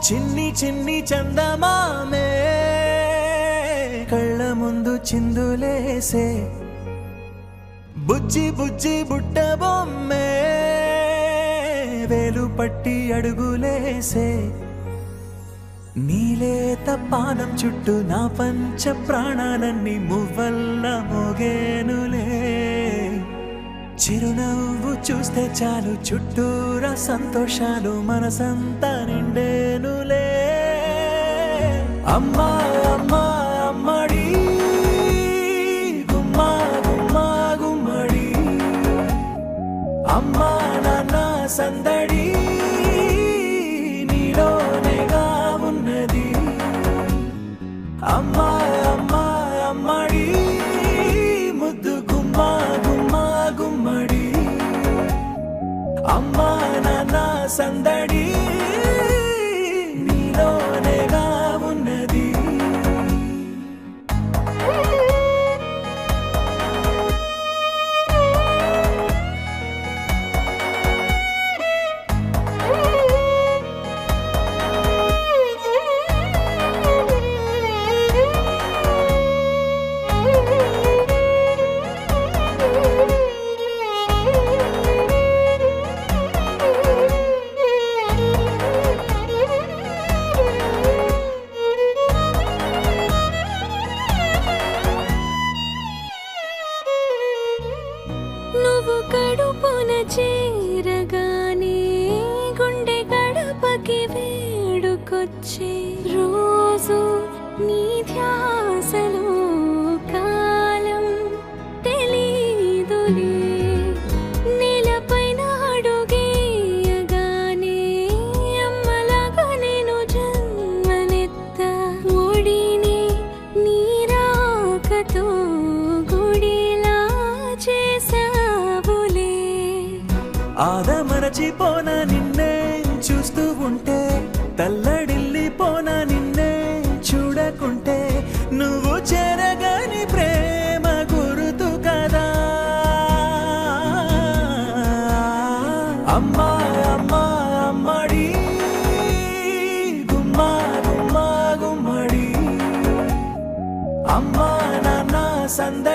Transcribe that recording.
చిన్ని చిన్ని చందమామే కళ్ళ ముందు చిందులేసే బుజ్జి బుజ్జి బుట్ట బొమ్మే వేలు పట్టి అడుగులేసే నీలేత పాదం చుట్టూ నా పంచ ప్రాణాలన్నీ మువ్వల్ల మోగేనులే చిరునవ్వు చూస్తే చాలు చుట్టూరా సంతోషాలు మనసంతా నిండేనులే అమ్మా అమ్మా అమ్మడి గుమ్మా గుమ్మా గుమ్మడి అమ్మా నాన్న సందడి నీలోనేగా ఉన్నది అమ్మా అమ్మా అమ్మడి ముద్దు గుమ్మా గుమ్మా గుమ్మడి అమ్మా నాన్న సందడి నీలోనేగా ఉన్నది నువ్వు కడుపున చేరగానే గుండె గడపకి వేడుకొచ్చే రోజు నీ ధ్యాసలో కాలం తెలీదులే నేలపైన అడుగేయగానే అమ్మలాగా నేను జన్మనెత్త ఒడిని నీ రాకతో గుడిలా చేసావులే ఆదమరచిపోన నిన్నే చూస్తూ ఉంటే తల్లడిల్లిపోన నిన్నే చూడకుంటే నువ్వు చెరగని ప్రేమ గురుతు కదా అమ్మా అమ్మా అమ్మడి గుమ్మా గుమ్మా గుమ్మడి అమ్మా నాన్న సంద